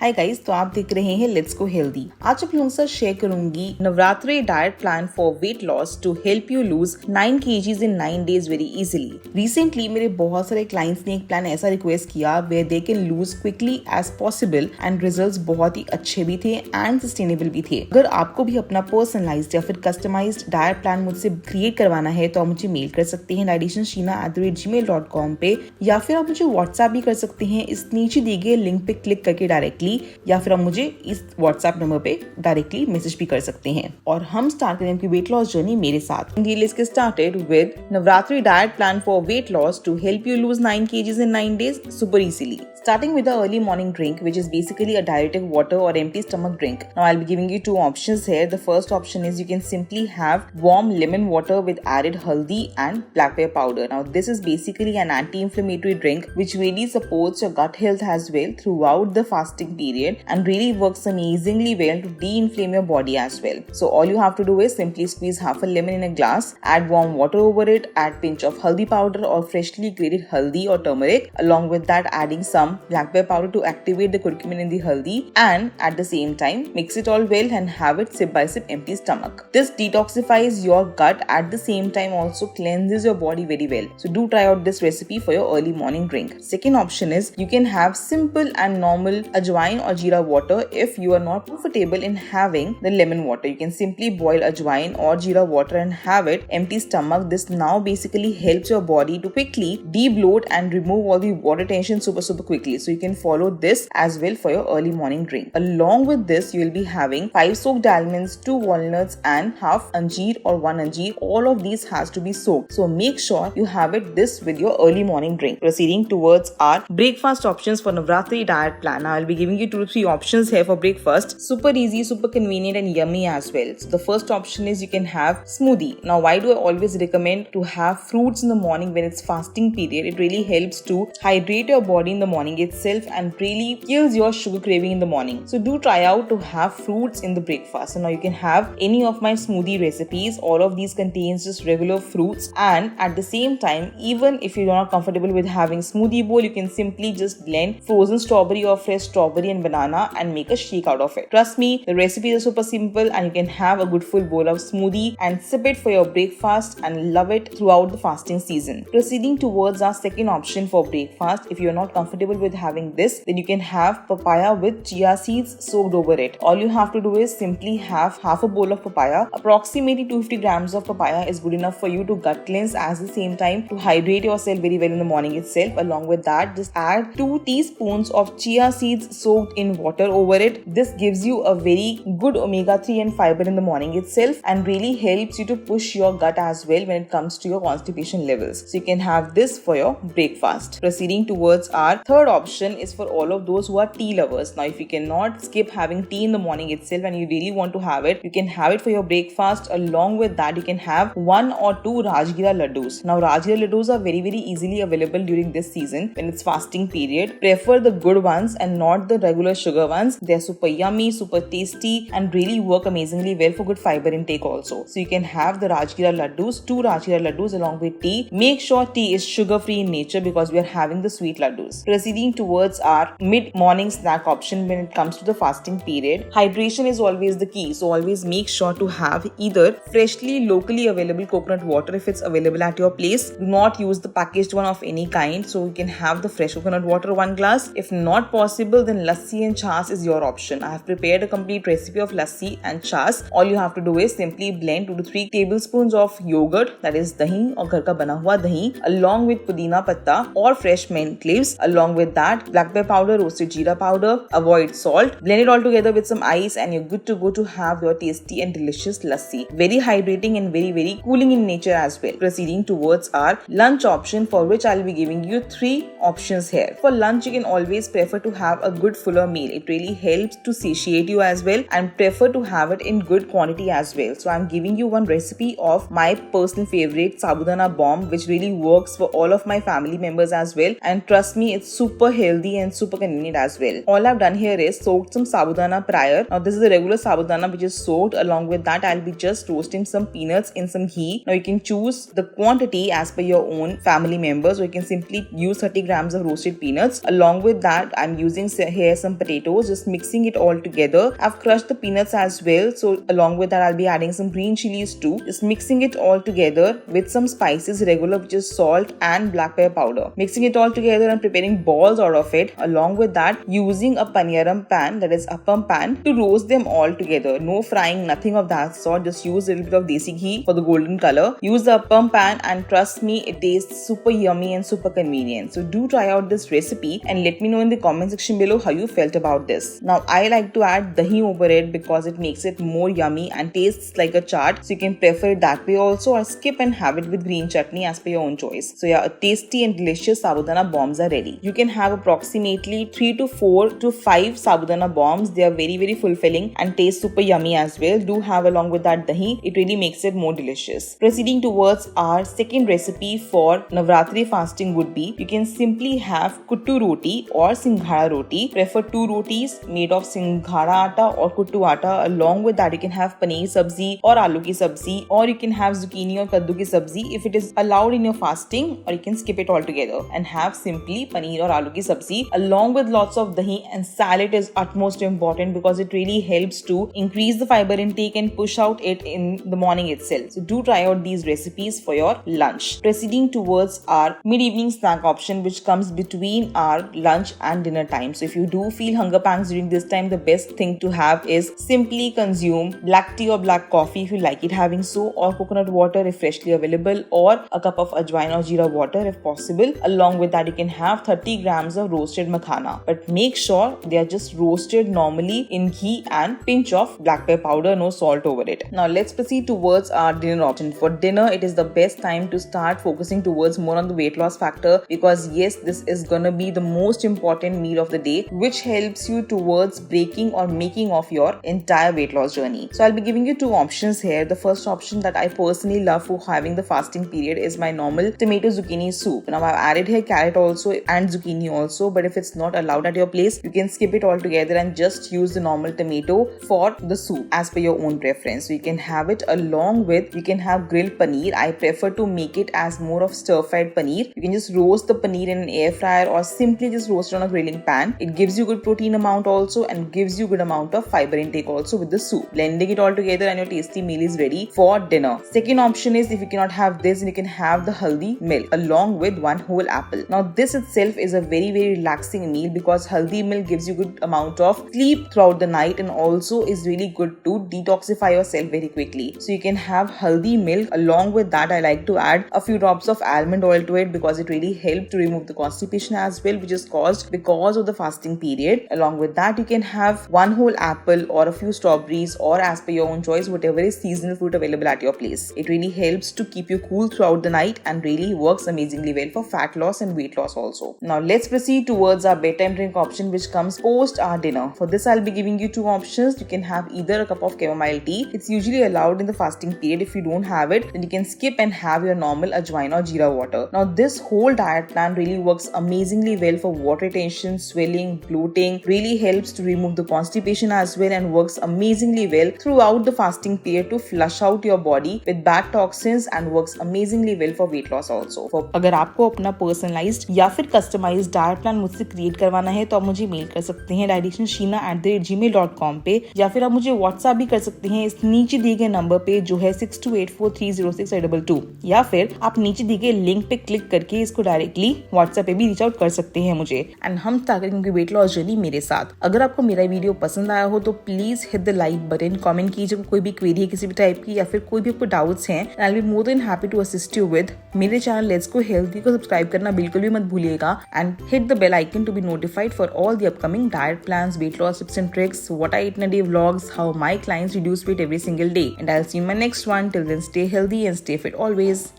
Hi guys, तो आप देख रहे हैं लेट्स गो हेल्दी। आज आप लोगों के साथ शेयर करूंगी Navratri diet plan for weight loss to help you lose 9 kgs in 9 days very easily. Recently मेरे बहुत सारे क्लाइंट्स ने एक प्लान ऐसा रिक्वेस्ट किया where they can lose quickly as possible and results बहुत ही अच्छे भी थे एंड सस्टेनेबल भी थे। अगर आपको भी अपना पर्सनलाइज्ड या फिर कस्टमाइज्ड डाइट प्लान मुझसे क्रिएट करवाना है तो आप मुझे मेल कर सकते हैं dietitiansheena@gmail.com पे, या फिर आप मुझे व्हाट्सएप भी कर सकते हैं इस नीचे दिए गए लिंक पे क्लिक करके डायरेक्टली, या फिर आप मुझे इस व्हाट्सएप नंबर पे डायरेक्टली मैसेज भी कर सकते हैं। और हम स्टार्ट करें आपकी वेट लॉस जर्नी मेरे साथ। Let's get started with Navratri diet plan for weight loss to help you lose 9 kgs in 9 days super easily. Starting with the early morning drink, which is basically a diuretic water or empty stomach drink. Now I'll be giving you two options here. The first option is you can simply have warm lemon water with added haldi and black pepper powder. Now this is basically an anti-inflammatory drink which really supports your gut health as well throughout the fasting period and really works amazingly well to de-inflame your body as well. So all you have to do is simply squeeze half a lemon in a glass, add warm water over it, add pinch of haldi powder or freshly grated haldi or turmeric, along with that adding some black pepper powder to activate the curcumin in the haldi, and at the same time mix it all well and have it sip by sip empty stomach. This detoxifies your gut, at the same time also cleanses your body very well. So do try out this recipe for your early morning drink. Second option is you can have simple and normal ajwain or jeera water if you are not comfortable in having the lemon water. You can simply boil ajwain or jeera water and have it empty stomach. This now basically helps your body to quickly de-bloat and remove all the water tension super quickly. So you can follow this as well for your early morning drink. Along with this, you will be having 5 soaked almonds, 2 walnuts and half anjeer or 1 anjeer. All of these has to be soaked. So make sure you have this with your early morning drink. Proceeding towards our breakfast options for Navratri diet plan. Now I'll be giving you 2-3 options here for breakfast. Super easy, super convenient and yummy as well. So the first option is you can have smoothie. Now why do I always recommend to have fruits in the morning when it's fasting period? It really helps to hydrate your body in the morning itself and really kills your sugar craving in the morning. So do try out to have fruits in the breakfast. So now you can have any of my smoothie recipes. All of these contains just regular fruits, and at the same time, even if you're not comfortable with having smoothie bowl, you can simply just blend frozen strawberry or fresh strawberry and banana and make a shake out of it. Trust me, the recipes are super simple and you can have a good full bowl of smoothie and sip it for your breakfast and love it throughout the fasting season. Proceeding towards our second option for breakfast, if you're not comfortable with having this, then you can have papaya with chia seeds soaked over it. All you have to do is simply have half a bowl of papaya. Approximately 250 grams of papaya is good enough for you to gut cleanse, at the same time to hydrate yourself very well in the morning itself. Along with that, just add 2 teaspoons of chia seeds soaked in water over it. This gives you a very good omega-3 and fiber in the morning itself and really helps you to push your gut as well when it comes to your constipation levels. So you can have this for your breakfast. Proceeding towards our third option is for all of those who are tea lovers. Now if you cannot skip having tea in the morning itself and you really want to have it, you can have it for your breakfast. Along with that, you can have 1 or 2 Rajgira laddus. Now Rajgira laddus are very easily available during this season when it's fasting period. Prefer the good ones and not the regular sugar ones. They're super yummy, super tasty and really work amazingly well for good fiber intake also. So you can have the Rajgira laddus, 2 Rajgira laddus along with tea. Make sure tea is sugar free in nature because we are having the sweet laddus. Proceeding towards our mid-morning snack option when it comes to the fasting period. Hydration is always the key, so always make sure to have either freshly locally available coconut water if it's available at your place. Do not use the packaged one of any kind, so you can have the fresh coconut water 1 glass. If not possible, then lassi and chas is your option. I have prepared a complete recipe of lassi and chas. All you have to do is simply blend 2 to 3 tablespoons of yogurt, that is dahi or ghar ka bana hua dahi, along with pudina patta or fresh mint leaves. Along with that, black pepper powder, roasted jeera powder, avoid salt. Blend it all together with some ice and you're good to go to have your tasty and delicious lassi. Very hydrating and very cooling in nature as well. Proceeding towards our lunch option, for which I'll be giving you 3 options here. For lunch, you can always prefer to have a good fuller meal. It really helps to satiate you as well and prefer to have it in good quantity as well. So I'm giving you one recipe of my personal favorite sabudana bomb, which really works for all of my family members as well. And trust me, it's super super healthy and super convenient as well. All I've done here is soaked some sabudana prior. Now this is the regular sabudana which is soaked. Along with that, I'll be just roasting some peanuts in some ghee. Now you can choose the quantity as per your own family members, or you can simply use 30 grams of roasted peanuts. Along with that, I'm using here some potatoes, just mixing it all together. I've crushed the peanuts as well, so along with that I'll be adding some green chilies too, just mixing it all together with some spices regular, which is salt and black pepper powder. Mixing it all together and preparing balls out of it. Along with that, using a paniyaram pan, that is appam pan, to roast them all together. No frying, nothing of that sort. Just use a little bit of desi ghee for the golden color. Use the appam pan and trust me, it tastes super yummy and super convenient. So do try out this recipe and let me know in the comment section below how you felt about this. Now I like to add dahi over it because it makes it more yummy and tastes like a chaat. So you can prefer it that way also, or skip and have it with green chutney as per your own choice. So yeah, a tasty and delicious sabudana bombs are ready. You can have approximately 3 to 4 to 5 sabudana bombs. They are very fulfilling and taste super yummy as well. Do have along with that dahi. It really makes it more delicious. Proceeding towards our second recipe for Navratri fasting would be, you can simply have kuttu roti or singhara roti. Prefer 2 rotis made of singhara atta or kuttu atta. Along with that, you can have paneer sabzi or aloo ki sabzi, or you can have zucchini or kaddu ki sabzi if it is allowed in your fasting, or you can skip it altogether and have simply paneer or aloo ki sabzi along with lots of dahi. And salad is utmost important because it really helps to increase the fiber intake and push out it in the morning itself. So do try out these recipes for your lunch. Proceeding towards our mid-evening snack option, which comes between our lunch and dinner time. So if you do feel hunger pangs during this time, the best thing to have is simply consume black tea or black coffee if you like it having so, or coconut water if freshly available, or a cup of ajwain or jeera water if possible. Along with that, you can have 30 grams of roasted makhana, but make sure they are just roasted normally in ghee and pinch of black pepper powder, no salt over it. Now let's proceed towards our dinner option. For dinner, it is the best time to start focusing towards more on the weight loss factor, because yes, this is gonna be the most important meal of the day, which helps you towards breaking or making of your entire weight loss journey. So I'll be giving you 2 options here. The first option that I personally love for having the fasting period is my normal tomato zucchini soup. Now I've added here carrot also and zucchini also, but if it's not allowed at your place, you can skip it all together and just use the normal tomato for the soup as per your own preference. So you can have it along with, you can have grilled paneer. I prefer to make it as more of stir-fried paneer. You can just roast the paneer in an air fryer or simply just roast it on a grilling pan. It gives you good protein amount also and gives you good amount of fiber intake also with the soup. Blending it all together and your tasty meal is ready for dinner. Second option is, if you cannot have this, you can have the haldi milk along with 1 whole apple. Now this itself is a very relaxing meal because haldi milk gives you good amount of sleep throughout the night and also is really good to detoxify yourself very quickly. So you can have haldi milk. Along with that, I like to add a few drops of almond oil to it because it really helps to remove the constipation as well, which is caused because of the fasting period. Along with that, you can have 1 whole apple or a few strawberries, or as per your own choice, whatever is seasonal fruit available at your place. It really helps to keep you cool throughout the night and really works amazingly well for fat loss and weight loss also. Now let's proceed towards our bedtime drink option, which comes post our dinner. For this, I'll be giving you 2 options. You can have either a cup of chamomile tea. It's usually allowed in the fasting period. If you don't have it, then you can skip and have your normal ajwain or jeera water. Now this whole diet plan really works amazingly well for water retention, swelling, bloating, really helps to remove the constipation as well, and works amazingly well throughout the fasting period to flush out your body with bad toxins, and works amazingly well for weight loss also. For अगर आपको अपना personalised या फिर customised diet plan मुझसे create करवाना है तो आप मुझे मेल कर सकते हैं dietitiansheena@gmail.com पे, या फिर आप मुझे व्हाट्सएप भी कर सकते हैं इस नीचे दिए गए नंबर पे जो है 6284306822, या फिर आप नीचे दिए गए लिंक पे क्लिक करके इसको डायरेक्टली व्हाट्सएप पे भी रीच आउट कर सकते हैं मुझे, एंड हम स्टार्ट करेंगे वेट लॉस जर्नी मेरे साथ। अगर आपको मेरा वीडियो पसंद आया हो तो please hit the like button, comment कीजिए कोई भी क्वेरी है किसी भी टाइप की, या फिर कोई भी आपको डाउट्स हैं, I will be more than happy to assist you with. मेरे चैनल लेट्स गो हेल्दी को सब्सक्राइब करना बिल्कुल भी मत भूलिएगा, and hit the bell icon to be notified for all the upcoming diet plans, weight loss tips and tricks, what I eat in a day vlogs, how my clients reduce weight every single day, and I'll see you in my next one. Till then, stay healthy and stay fit always.